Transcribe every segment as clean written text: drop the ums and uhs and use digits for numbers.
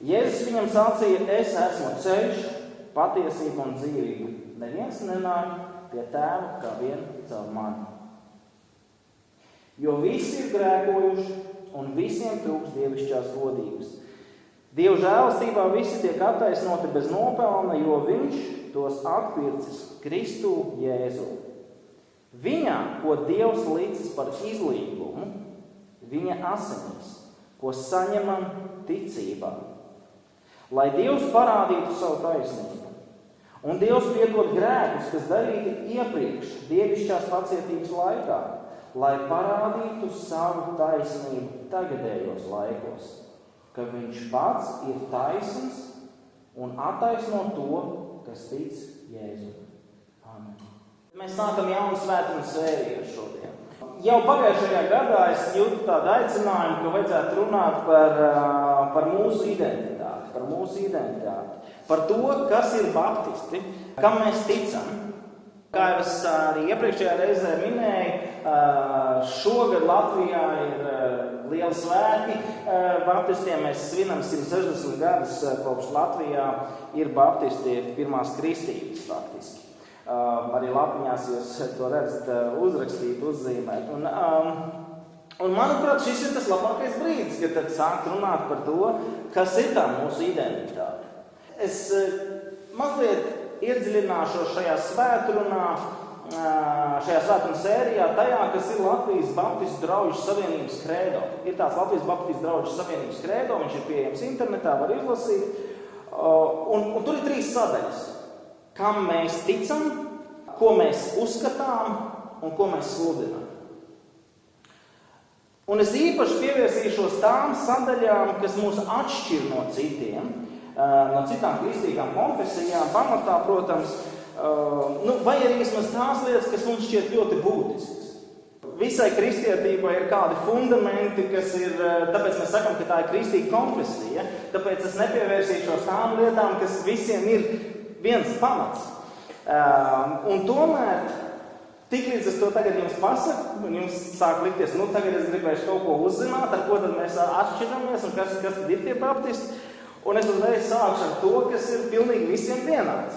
Jēzus viņam sacīja, es esmu ceļš, patiesība un dzīvība. Neviens nenāk pie tēva kā vien caur mani. Jo visi ir grēkojuši un visiem trūks dievišķās godības. Dieva žēlastībā visi tiek attaisnoti bez nopelna, jo viņš tos atpircis Kristu Jēzu. Viņā, ko Dievs licis par izlīgumu, viņa asinīs, ko saņemam ticībā. Lai Dievs parādītu savu taisnību. Un Dievs piedod grēkus, kas darīti iepriekš dievišķās pacietības laikā, lai parādītu savu taisnību tagadējos laikos, ka viņš pats ir taisns un attaisno to, kas tic Jēzu. Amen. Mēs sākam jaunu svētdienu sēriju šodien. Jau pagājušajā gadā es jūtu tādu aicinājumu, ka vajadzētu runāt par mūsu identitāti, par to, kas ir baptisti, kam mēs ticam. Kā jau es arī iepriekšējā reizē minēju, šogad Latvijā ir lieli svētki baptistiem. Mēs svinam 160 gadus, kopš Latvijā ir baptisti pirmās kristības faktiski. Arī lapiņās jūs to redzat uzrakstīt, uzzīmēt. Un manuprāt, šis ir tas labākais brīdis, kad tad sākt runāt par to, kas ir tā mūsu identitāte. Es mazliet iedziļināšos šajā svētrunā, šajā svētrunas sērijā, tajā, kas ir Latvijas Baptistu draugu savienības kredo. Ir tāds Latvijas Baptistu draugu savienības kredo, viņš ir pieejams internetā, var izlasīt. Un tur ir 3 sadaļas. Kam mēs ticam, ko mēs uzskatām un ko mēs sludinām. Un es īpaši pievērsīšos tām sadaļām, kas mūs atšķir no citiem, no citām kristīgām konfesijām, pamatā, protams, vai arī vismaz tās lietas, kas mums šķiet ļoti būtiskas. Visai kristietībai ir kādi fundamenti, kas ir, tāpēc mēs sakam, ka tā ir kristīga konfesija, tāpēc es nepievērsīšos tām lietām, kas visiem ir viens pamats. Un tomēr, tiklīdz es to tagad jums pasaku, un jums sāk likties, tagad es gribēšu kaut ko uzzināt, ar ko tad mēs atšķiramies, un kas tad ir tie baptisti. Un es uzreiz sākšu ar to, kas ir pilnīgi visiem vienāds.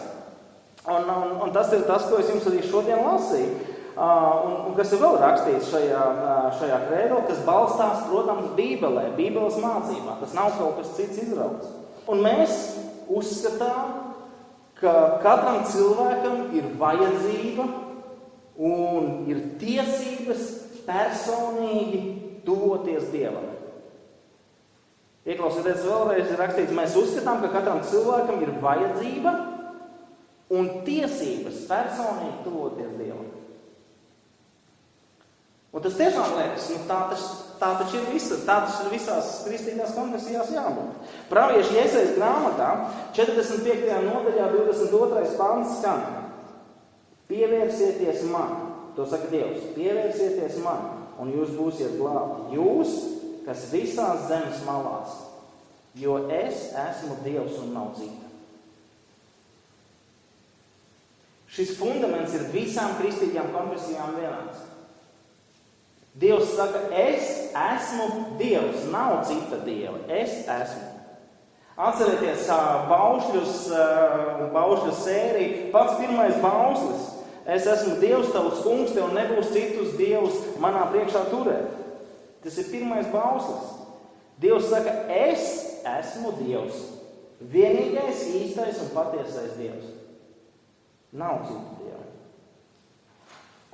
Un tas ir tas, ko es jums arī šodien lasīju, un kas ir vēl rakstīts šajā kredo, kas balstās, protams, Bībelē, Bībeles mācībā. Tas nav kaut kas cits izrauts. Un mēs uzskatām, ka katram cilvēkam ir vajadzība un ir tiesības personīgi tuvoties Dievam. Ieklausieties vēlreiz, ir rakstīts, mēs uzskatām, ka katram cilvēkam ir vajadzība un tiesības personīgi tuvoties Dievam. Un tas tiešām liekas, tā taču ir visās kristīgās konfesijās jābūt. Pravieša Jesajas grāmatā 45. nodaļā 22. pants skan: Pievērsieties man, to saka Dievs, pievērsieties man, un jūs būsiet glābti. Jūs, kas visās zemes malās, jo es esmu Dievs un nav cita. Šis fundaments ir visām kristīgām konfesijām vienāds. Dievs saka, es esmu Dievs, nav cita Dieva, es esmu. Atcerieties baušļu sēriju, pats pirmais bauslis. Es esmu Dievs, tavs kungs, tev nebūs citus dievus manā priekšā turēt. Tas ir pirmais bauslis. Dievs saka, es esmu Dievs, vienīgais, īstais un patiesais Dievs. Nav citu Dievu.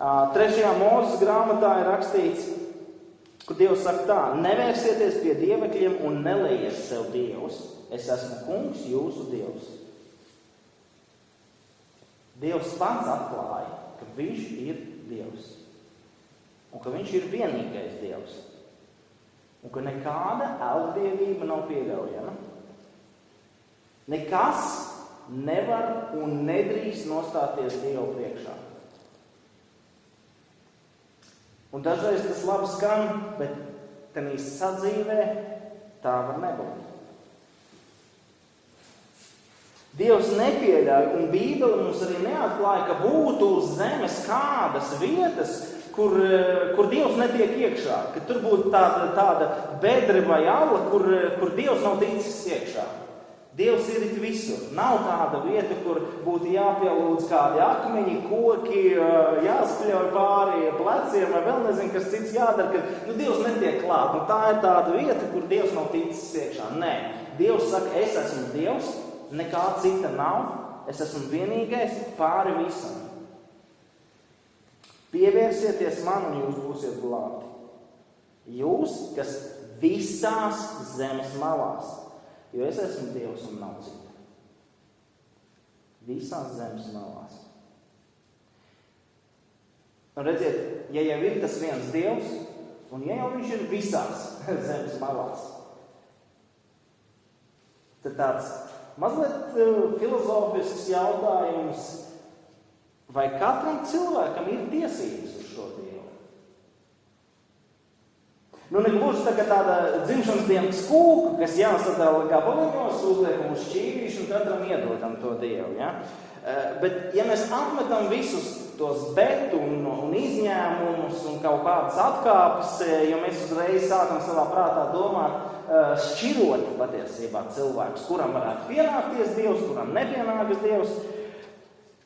3. Mūzes grāmatā ir rakstīts, ka Dievs saka tā: nevērsieties pie dievekļiem un nelējiet sev dievus. Es esmu kungs, jūsu Dievs. Dievs pats atklāja, ka viņš ir Dievs. Un ka viņš ir vienīgais Dievs. Un ka nekāda elgdievība nav pieļaujama. Nekas nevar un nedrīkst nostāties Dievu priekšā. Un dažreiz tas labi skan, bet tenī sadzīvē tā var nebūt. Dievs nepieļauj, un Bībele mums arī neatklāja, ka būtu uz zemes kādas vietas, kur Dievs netiek iekšā, ka tur būtu tāda bedre vai ala, kur Dievs nav ticis iekšā. Dievs ir visur. Nav tāda vieta, kur būtu jāpielūdz kādi akmeņi, koki, jāspļauj pāri pleciem, vai vēl nezinu, kas cits jādara, ka Dievs netiek klāt. Tā ir tāda vieta, kur Dievs nav ticis iekšā. Nē, Dievs saka, es esmu Dievs, nekā cita nav, es esmu vienīgais pāri visam. Pievērsieties man un jūs būsiet glābti. Jūs, kas visās zemes malās, jo es esmu Dievs un nav cita. Visās zemes malās. Un redziet, ja jau ir tas viens Dievs, un ja jau viņš ir visās zemes malās, tad tāds mazliet filozofisks jautājums, vai katram cilvēkam ir tiesības uz šo Dievu? Negluži tagad tāda dzimšanas dienas kūka, kas jāsadala gabaliņos, uzliekam uz šķīvīšu un katram iedodam to Dievu. Ja? Bet, ja mēs apmetam visus tos bet un izņēmumus un kaut kādas atkāpes, jo mēs uzreiz sākam savā prātā domāt, šķirot patiesībā cilvēkus, kuram varētu pienākties Dievs, kuram nepienākas Dievs.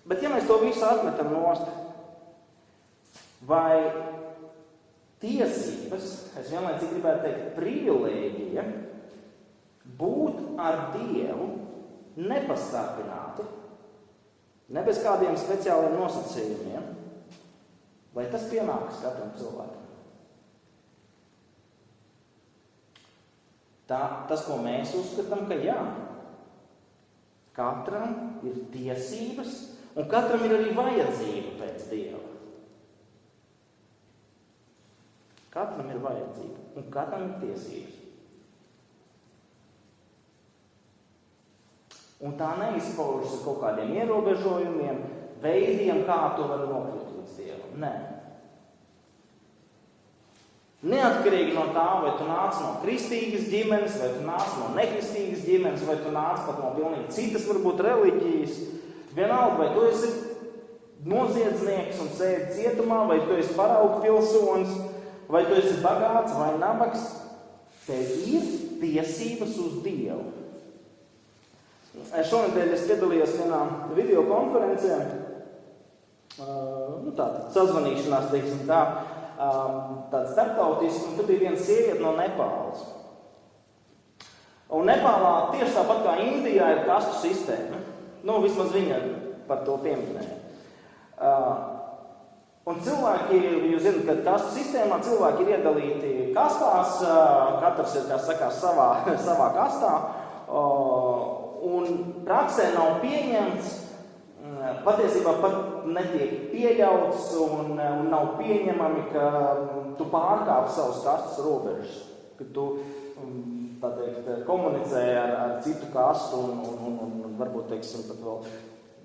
Bet, ja mēs to visu atmetam nost, vai tiesības, es vienlaicīgi gribētu teikt privilēģija, būt ar Dievu nepastarpināti, ne bez kādiem speciāliem nosacījumiem, vai tas pienākas katram cilvēkam? Tas, ko mēs uzskatām, ka jā. Katram ir tiesības, un katram ir arī vajadzība pēc Dieva. Katram ir vajadzība, un katram ir tiesības. Un tā neizpaužas ar kaut kādiem ierobežojumiem, veidiem, kā to var nokļūt līdz Dievam. Nē. Neatkarīgi no tā, vai tu nāc no kristīgas ģimenes, vai tu nāc no nekristīgas ģimenes, vai tu nāc pat no pilnīgi citas, varbūt, reliģijas. Vienalga, vai tu esi noziedznieks un sēdi cietumā, vai tu esi paraugu pilsonis, vai tu esi bagāts vai nabaks, tev ir tiesības uz Dievu. Šonedēļ es piedalījos vienā videokonferencē, sazvanīšanās, teiksim tā, tāds starptautisks, un tur bija viena sieviete no Nepālas. Un Nepālā tieši tāpat kā Indijā ir kastu sistēma. Vismaz viņa par to pieminēja. Un cilvēki, jūs zināt, ka kastu sistēmā cilvēki ir iedalīti kastās, katrs ir, kā sakās, savā kastā, un praksē nav pieņemts, patiesībā pat netiek pieļauts un nav pieņemami, ka tu pārkāp savus kastas robežas, ka tu, tā teikt, komunicē ar citu kastu un varbūt, teiksim, pat vēl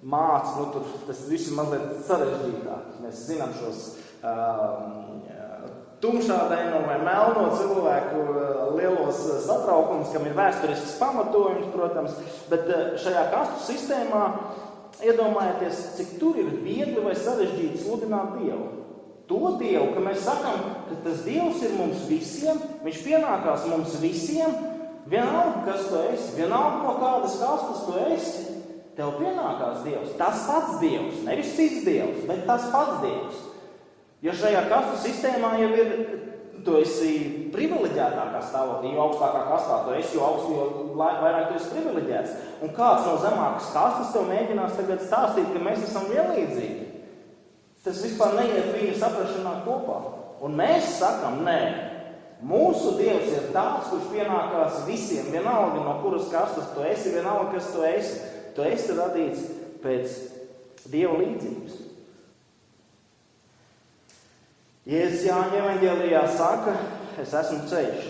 māc, tur tas viss ir mazliet sarežģītāk. Mēs zinām šos tumšādaino vai melno cilvēku lielos satraukumus, kam ir vēsturisks pamatojums, protams, bet šajā kastu sistēmā iedomājieties, cik tur ir viegli vai sarežģīti sludināt Dievu. To Dievu, ka mēs sakam, ka tas Dievs ir mums visiem, viņš pienākās mums visiem, vienalga, kas tu esi, vienalga, no kādas kastas tu esi, tev pienākās Dievs. Tas pats Dievs, nevis cits Dievs, bet tas pats Dievs. Jo šajā kastu sistēmā jau ir, tu esi privileģētākā stāvoklī, jo augstākā kastā tu esi, jo vairāk tu esi privileģēts. Un kāds no zemākas kastas tev mēģinās tagad stāstīt, ka mēs esam vienlīdzīgi. Tas vispār neiet viņa saprašanā kopā. Un mēs sakam, nē, mūsu Dievs ir tāds, kurš pienākās visiem, vienalga no kuras kastas tu esi, vienalga, kas tu esi. Tu esi radīts pēc Dieva līdzības. Jēzus Jāņa evaņģēlijā saka, es esmu ceļš,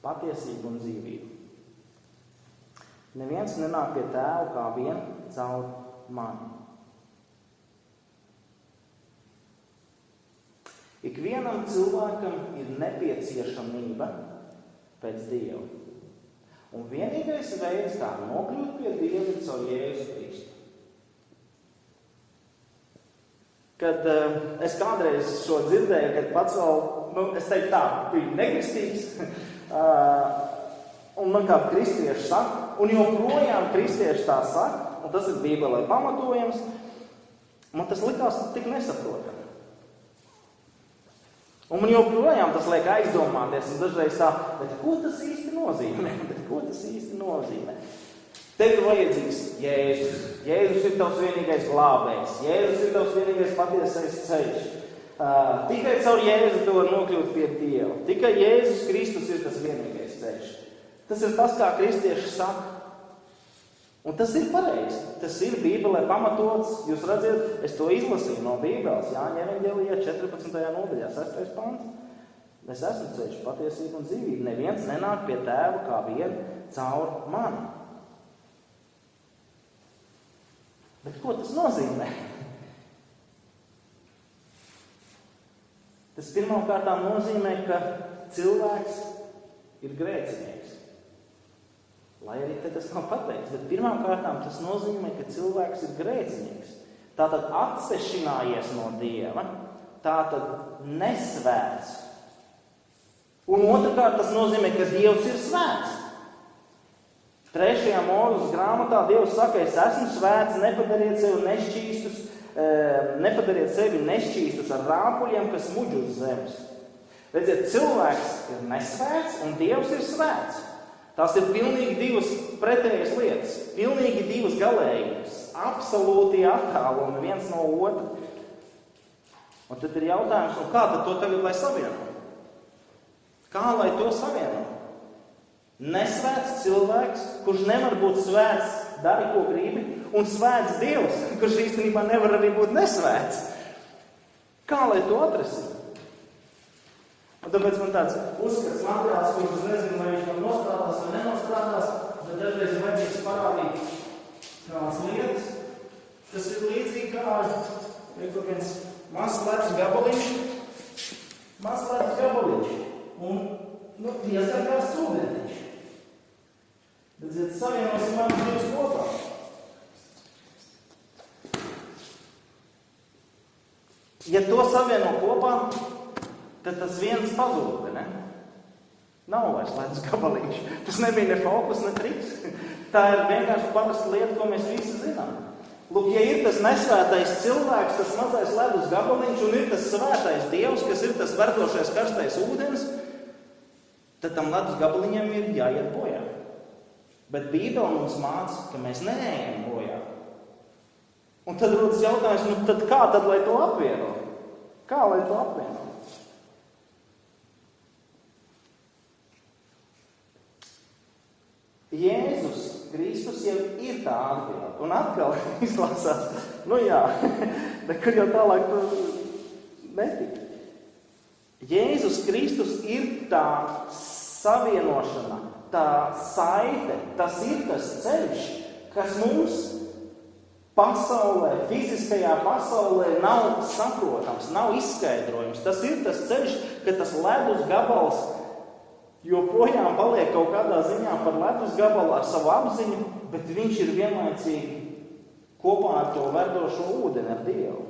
patiesība un dzīvība. Neviens nenāk pie Tēva kā vien caur mani. Ikvienam cilvēkam ir nepieciešamība pēc Dieva. Un vienīgais veids, kā nokļūt pie Dieva, ir caur Jēzu Kristu. kad es kādreiz šo dzirdēju, kad pats vēl, es teiktu tā, biju nekristīgs, un man kā kristieši saka, un joprojām kristieši tā saka, un tas ir Bībelē pamatojams, man tas likās tik nesaprotami. Un man joprojām tas liek aizdomāties, un dažreiz tā, bet ko tas īsti nozīmē? Tev ir vajadzīgs Jēzus. Jēzus ir tavs vienīgais glābējs. Jēzus ir tavs vienīgais patiesais ceļš. Tikai caur Jēzu tu vari nokļūt pie Dieva. Tikai Jēzus Kristus ir tas vienīgais ceļš. Tas ir tas, kā kristieši saka. Un tas ir pareizi. Tas ir Bībelē pamatots. Jūs redziet, es to izlasīju no Bībeles. Jāņa evaņģēlijā 14. nodaļā, 6. pants. Es esmu ceļš, patiesība un dzīvība. Neviens nenāk pie Tēva kā vien caur mani. Bet ko tas nozīmē? Tas pirmkārt nozīmē, ka cilvēks ir grēcinieks. Lai arī te tas nav pateikts, bet pirmkārt tas nozīmē, ka cilvēks ir grēcinieks. Tātad atsešinājies no Dieva, tātad nesvēts. Un otrkārt tas nozīmē, ka Dievs ir svēts. 3. Mūzes grāmatā Dievs saka, es esmu svēts, nepadariet sevi nešķīstus ar rāpuļiem, kas muģ uz zemes. Redziet, cilvēks ir nesvēts un Dievs ir svēts. Tās ir pilnīgi divas pretējas lietas, pilnīgi divas galējības, absolūti attālumi viens no otra. Un tad ir jautājums, un kā tad to tagad lai savieno? Kā lai to savieno? Nesvēts cilvēks, kurš nevar būt svēts, dari, ko gribi, un svēts Dievs, kurš īstenībā nevar arī būt nesvēts. Kā lai to atrisināt? Un tāpēc man tāds uzskats materiāls, kurš es nezinu, vai viņš man nostrādās vai nenostrādās, bet dažreiz ir vajadzīgs parādīt kādas lietas. Tas ir līdzīgi kā viens mazs ledus gabaliņš. Un diezgan kā sūdentiņš. Bet savienosim abas divas kopā. Ja to savieno kopā, tad tas viens pazūd, ne? Nav vairs ledus gabaliņš. Tas nebija ne fokus, ne triks. Tā ir vienkārši parasta lieta, ko mēs visi zinām. Lūk, ja ir tas nesvētais cilvēks, tas mazais ledus gabaliņš, un ir tas svētais Dievs, kas ir tas verdošais karstais ūdens, tad tam ledus gabaliņiem ir jāiet bojā. Bet Bībele mums māca, ka mēs neejam bojā. Un tad rodas jautājums, tad kā tad, lai to apvieno? Kā lai to apvieno? Jēzus Kristus jau ir tā atbilde. Un atkal izlasās, nekur jau tālāk netika. Jēzus Kristus ir tā savienošana, tā saite, tas ir tas ceļš, kas mums pasaulē, fiziskajā pasaulē nav saprotams, nav izskaidrojums. Tas ir tas ceļš, ka tas ledus gabals joprojām paliek kaut kādā ziņā par ledus gabalu ar savu apziņu, bet viņš ir vienlaicīgi kopā ar to verdošo ūdeni, ar Dievu.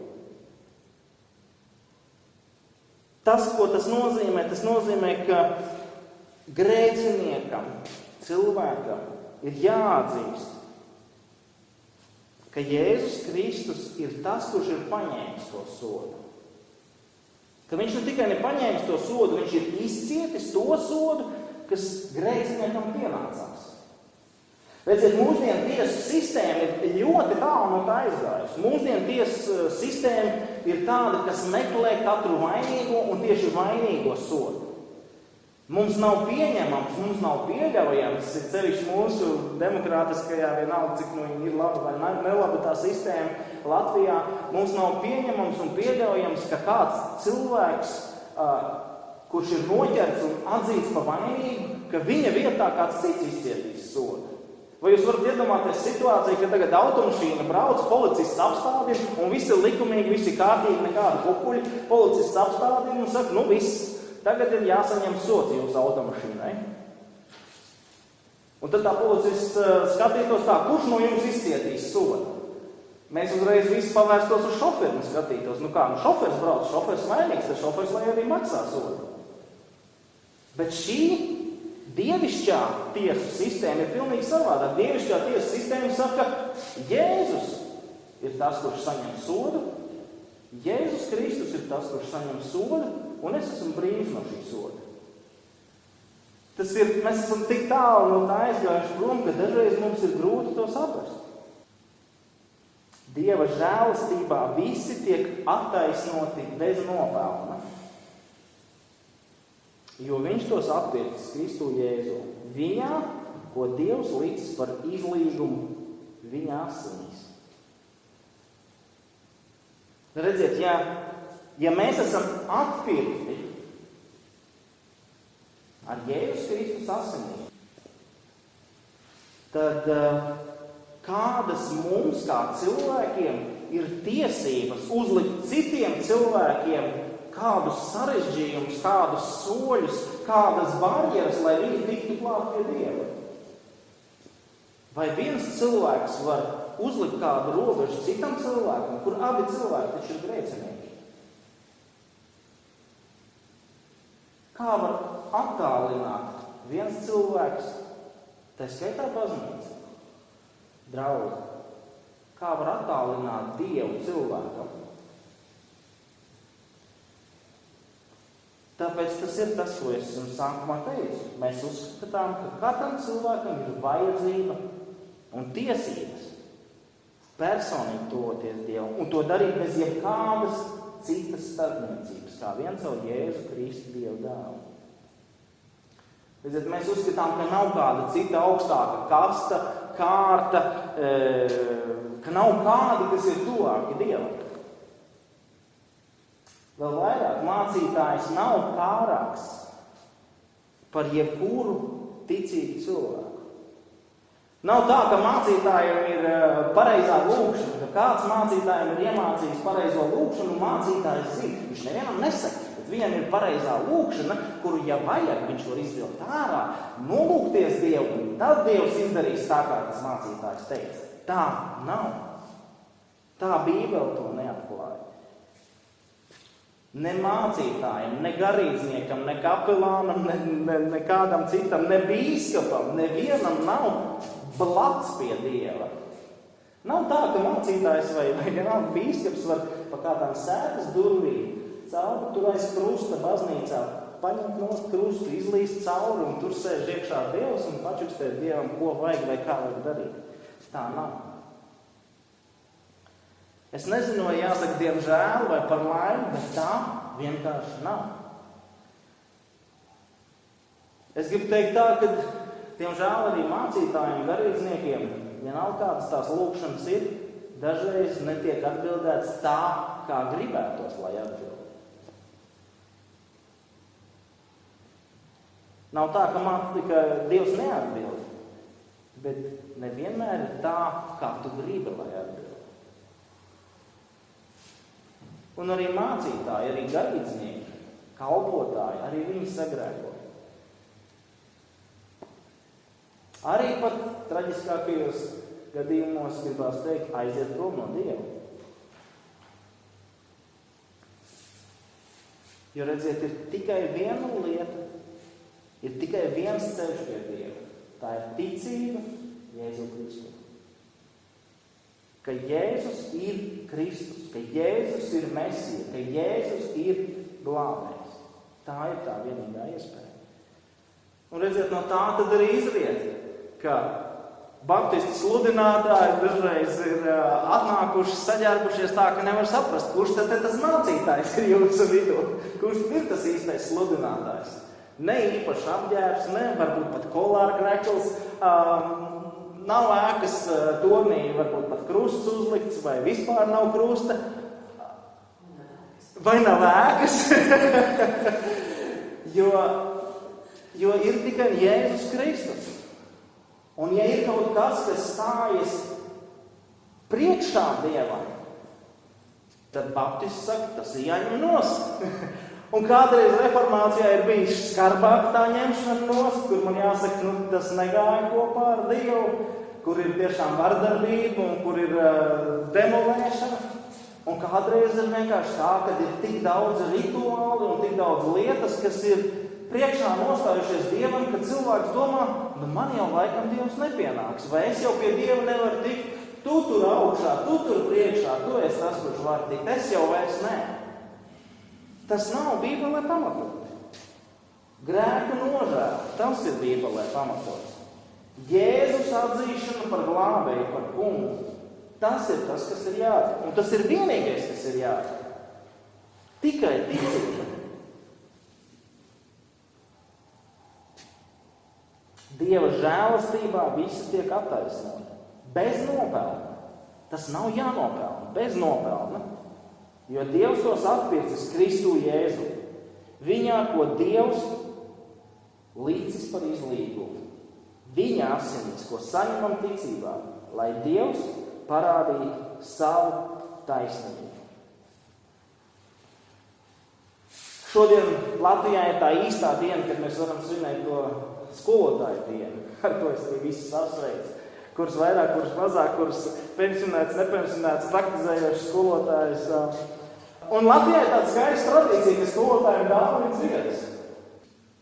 Tas, ko tas nozīmē, ka grēciniekam, cilvēkam ir jāatzīst, ka Jēzus Kristus ir tas, kurš ir paņēmis to sodu. Ka viņš ne tikai nepaņēmis to sodu, viņš ir izcietis to sodu, kas grēciniekam pienācās. Redziet, mūsdienu tiesu sistēma ir ļoti tālu no tā aizgājusi. Mūsdienu tiesu sistēma ir tāda, kas meklē katru vainīgo un tieši vainīgo sodu. Mums nav pieņemams, mums nav pieļaujams, sevišķi mūsu demokrātiskajā, vienalga, cik viņa ir laba vai nelaba tā sistēma Latvijā, mums nav pieņemams un pieļaujams, ka kāds cilvēks, kurš ir noķerts un atzīts par vainīgu, ka viņa vietā kāds cits izcietīs sodu. Vai jūs varat iedomāties situāciju, ka tagad automašīna brauc, policists apstādina un viss ir likumīgi, viss ir kārtīgi, nekāda kukuļi, policists apstādina un saka, viss. Tagad ir jāsaņem sots jūsu automašīnai. Un tad tā policists skatītos tā, kurš no jums izcietīs sodu? Mēs uzreiz visi pavērstos uz šoferi un skatītos. Šoferis brauc, šoferis vainīgs, tad šoferis lai arī maksā sodu. Bet šī dievišķā tiesu sistēma ir pilnīgi savādāk. Dievišķā tiesu sistēma saka, Jēzus ir tas, kurš saņem sodu, Jēzus Kristus ir tas, kurš saņem sodu, un es esmu brīvs no šī soda. Mēs esam tik tālu no tā aizgājuši prom, ka dažreiz mums ir grūti to saprast. Dieva žēlastībā visi tiek attaisnoti bez nopelna, jo viņš tos atpircis Kristu Jēzu. Viņā, ko Dievs licis par izlīgumu viņa asinīs. Redziet, ja mēs esam atpirkti ar Jēzus Kristus asinīm, tad kādas mums, kā cilvēkiem, ir tiesības uzlikt citiem cilvēkiem kādus sarežģījumus, kādus soļus, kādas barjeras, lai viņi tiktu klāt pie Dieva? Vai viens cilvēks var uzlikt kādu robežu citam cilvēkam, kur abi cilvēki taču ir grēcinieki? Kā var attālināt viens cilvēks, tā skaitā baznīca, draugi, kā var attālināt Dievu cilvēkam? Tāpēc tas ir tas, ko es jums sākumā teicu. Mēs uzskatām, ka katram cilvēkam ir vajadzība un tiesības personīgi tuvoties Dievam, un to darīt bez jebkādas citas starpniecības, kā viens savu Jēzu Kristu Dievu dēlu. Mēs uzskatām, ka nav kāda cita augstāka kasta, kārta, ka nav kādi, kas ir tuvāki Dievam. Vēl vairāk, mācītājs nav pārāks par jebkuru ticīgu cilvēku. Nav tā, ka mācītājiem ir pareizā lūkšana, ka kāds mācītājiem ir iemācījis pareizo lūkšanu, un mācītājs zina. Viņš nevienam nesaka, bet viņam ir pareizā lūkšana, kuru, ja vajag, viņš var izvilkt ārā, nolūgties Dievu, un tad Dievs izdarīs tā, kā tas mācītājs teica. Tā nav. Tā Bībele to neatklāja. Ne mācītājiem, ne garīdzniekam, ne kapelānam, ne kādam citam, ne bīskapam, nevienam nav blats pie Dieva. Nav tā, ka mācītājs vai vienalga bīskaps var pa kādām sētas durvīm cauri tur aiz krusta baznīcā paņemt nost krustu, izlīst cauri un tur sēž iekšā Dievs un pačukstēt Dievam, ko vajag vai kā vajag darīt. Tā nav. Es nezinu, vai jāsaka diemžēl vai par laimi, bet tā vienkārši nav. Es gribu teikt tā, ka diemžēl arī mācītājiem, garīdzniekiem, vienalga kādas tās lūkšanas ir, dažreiz netiek atbildēts tā, kā gribētos, lai atbild. Nav tā, ka Dievs neatbild, bet nevienmēr ir tā, kā tu gribi, lai atbild. Un arī mācītāji, arī garīdznieki, kalpotāji, arī viņi sagrēko. Arī pat traģiskākajos gadījumos, gribās teikt, aiziet prom no Dieva. Jo redziet, ir tikai viena lieta, ir tikai viens ceļš pie Dieva. Tā ir ticība Jēzu Kristu. Ka Jēzus ir Kristus, ka Jēzus ir Mesija, ka Jēzus ir glābējs. Tā ir tā vienīgā iespēja. Un redziet, no tā tad arī izriet, ka baptistu sludinātāji dažreiz ir atnākuši, saģērbušies tā, ka nevar saprast, kurš tad tas mācītājs ir jūsu vidū, kurš ir tas īstais sludinātājs. Ne īpaši apģērbs, ne varbūt pat kolāra krekls, nav ēkas tornī, varbūt pat krusts uzlikts, vai vispār nav krusta, vai nav ēkas, jo ir tikai Jēzus Kristus. Un ja ir kaut kas, kas stājas priekšā Dievam, tad baptists saka, tas ir jāņem nost. Un kādreiz reformācijā ir bijis skarbāk tā ņemšana nost, kur man jāsaka, tas negāja kopā ar Dievu. kur ir tiešām vardarbība un kur ir demolēšana. Un kādreiz ir vienkārši tā, ka ir tik daudz rituāli un tik daudz lietas, kas ir priekšā nostājušies Dievam, ka cilvēks domā, man jau laikam Dievs nepienāks, vai es jau pie Dieva nevaru tikt, tu tur augšā, tu tur priekšā, tu esi tas, kurš var tikt, es jau vairs nē. Tas nav Bībelē pamatot. Grēku nožēla, tas ir Bībelē pamatots. Jēzus atzīšana par glābēju, par kungu. Tas ir tas, kas ir jādara. Un tas ir vienīgais, kas ir jādara. Tikai ticība. Dieva žēlastībā visi tiek attaisnoti. Bez nopelna. Tas nav jānopelna. Bez nopelna. Jo Dievs tos atpircis Kristu Jēzu. Viņā, ko Dievs līdzis par izlīgumu. Viņa asinīs, ko saņemam ticībā, lai Dievs parādītu savu taisnību. Šodien Latvijā ir tā īstā diena, kad mēs varam svinēt to skolotāju dienu. Ar to es visus apsveicu. Kurus vairāk, kurus mazāk, kurus pensionēts, nepensionēts, praktizējošs skolotājs. Un Latvijā ir tāda skaista tradīcija, ka skolotājiem dāvina ziedus.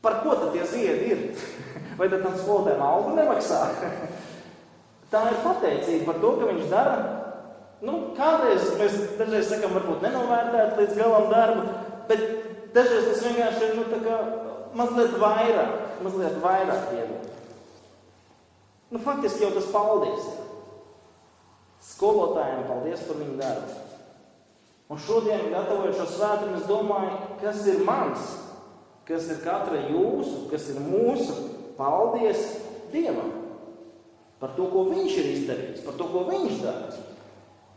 Par ko tad tie ziedi ir? Vai tad tam skolotājiem algu nemaksā? Tā ir pateicība par to, ka viņš dara. Kādreiz mēs dažreiz sakam, varbūt nenovērtēt līdz galam darbu, bet dažreiz tas vienkārši ir tā kā mazliet vairāk iedot. Faktiski jau tas paldies. Skolotājiem paldies par viņu darbu. Un šodien, gatavojot šo svētdienu, es domāju, kas ir mans, kas ir katra jūsu, kas ir mūsu paldies Dievam. Par to, ko viņš ir izdarījis, par to, ko viņš dara.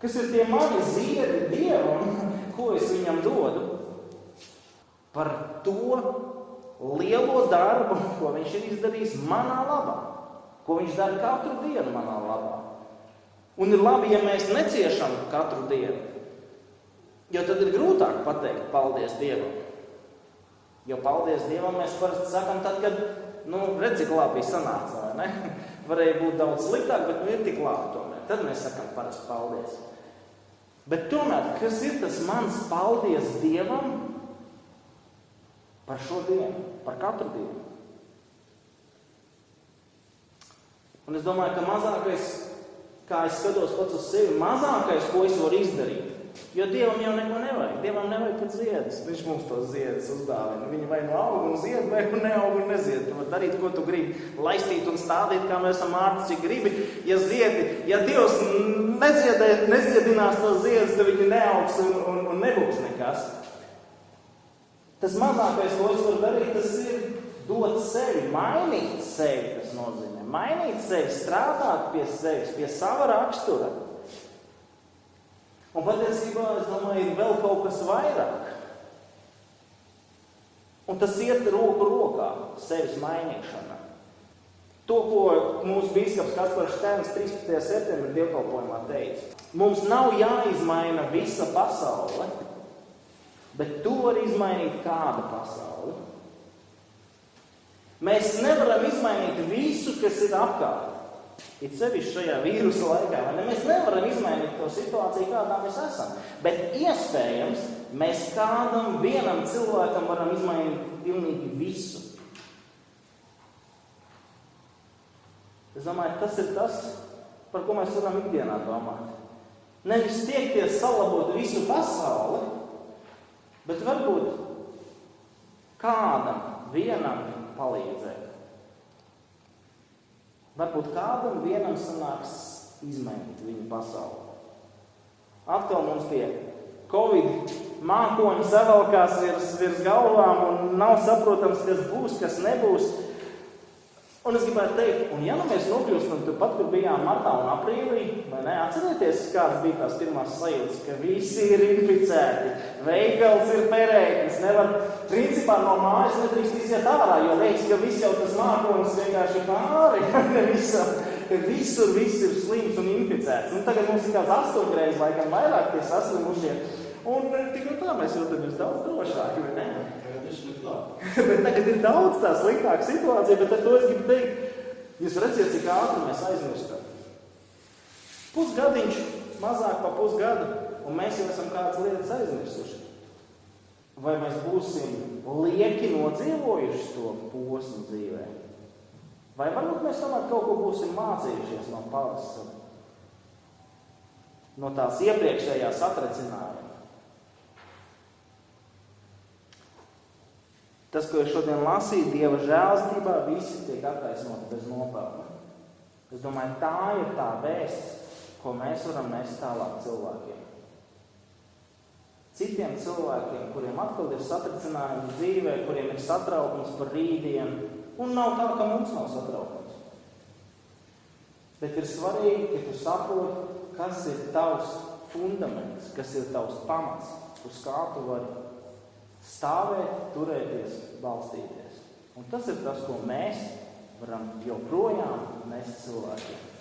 Kas ir tie mani ziedi Dievam, ko es viņam dodu. Par to lielo darbu, ko viņš ir izdarījis manā labā. Ko viņš dara katru dienu manā labā. Un ir labi, ja mēs neciešam katru dienu. Jo tad ir grūtāk pateikt paldies Dievam. Jo paldies Dievam mēs parasti sakam tad, kad, redz, cik labi sanāca, vai ne? Varēja būt daudz sliktāk, bet ir tik labi tomēr. Tad mēs sakam parasti paldies. Bet tomēr, kas ir tas mans paldies Dievam par šo dienu, par katru dienu? Un es domāju, ka mazākais, kā es skatos pats uz sevi, mazākais, ko es varu izdarīt. Jo Dievam jau neko nevajag. Dievam nevajag pat ziedus. Viņš mums tos ziedus uzdāvina. Viņi vai aug un zied, vai neaug un nezied. Tu vari darīt, ko tu gribi. Laistīt un stādīt, kā mēs esam Mārtiņš, cik gribi. Ja Dievs neziedinās tos ziedus, tad viņi neaugs un nebūs nekas. Tas mazākais, ko es varu darīt, tas ir dot sevi, mainīt sevi, tas nozīmē. Mainīt sevi, strādāt pie sevis, pie sava rakstura. Un patiesībā, es domāju, ir vēl kaut kas vairāk. Un tas iet roku rokā, sevis mainīšana. To, ko mūsu bīskaps Kaspars Štērns 13. septembrī dievkalpojumā teica. Mums nav jāizmaina visa pasaule, bet tu vari izmainīt kāda pasaule. Mēs nevaram izmainīt visu, kas ir apkārt. It sevišķi šajā vīrusa laikā, vai ne? Mēs nevaram izmainīt to situāciju, kādā mēs esam. Bet iespējams, mēs kādam vienam cilvēkam varam izmainīt pilnīgi visu. Es domāju, tas ir tas, par ko mēs varam ikdienā domāt. Nevis tiekties salabot visu pasauli, bet varbūt kādam vienam palīdzēt. Varbūt kādam vienam sanāks izmainīt viņu pasauli. Atkal mums tie Covid mākoņi savalkās virs galvām un nav saprotams, kas būs, kas nebūs. Un es gribētu teikt, un ja mēs nokļūstam turpat, kur bijām martā un aprīlī, vai ne, atcerieties, kādas bija tās pirmās sajūtas, ka visi ir inficēti, veikals ir perēknis, nevar, principā no mājas nedrīkst iziet ārā, jo liekas, ka viss jau tas mākonis vienkārši pāri, ka visur viss ir slims un inficēts. Un tagad mums ir kāds 8 reizes, laikam vairāk tie saslimušie, un tik un tā mēs jūtamies daudz drošāk, vai ne? Bet tagad ir daudz tā sliktāka situācija, bet ar to es gribu teikt, jūs redziet, cik ātri mēs aizmirstam. Pusgadiņš, mazāk pa pusgadu, un mēs jau esam kādas lietas aizmirsuši. Vai mēs būsim lieki nodzīvojuši to posmu dzīvē? Vai varbūt mēs tomēr kaut ko būsim mācījušies no pavasara? No tās iepriekšējās atracinājuma. Tas, ko es šodien lasīju, Dieva žēlstībā visi tiek attaisnoti bez nopelna. Es domāju, tā ir tā vēsts, ko mēs varam nest tālāk cilvēkiem. Citiem cilvēkiem, kuriem atkal ir satricinājumi dzīvē, kuriem ir satraukums par rītdienu, un nav tā, ka mums nav satraukums. Bet ir svarīgi, ka tu saproti, kas ir tavs fundaments, kas ir tavs pamats, uz kā tu vari stāvēt, turēties, balstīties. Un tas ir tas, ko mēs varam joprojām nest cilvēkiem.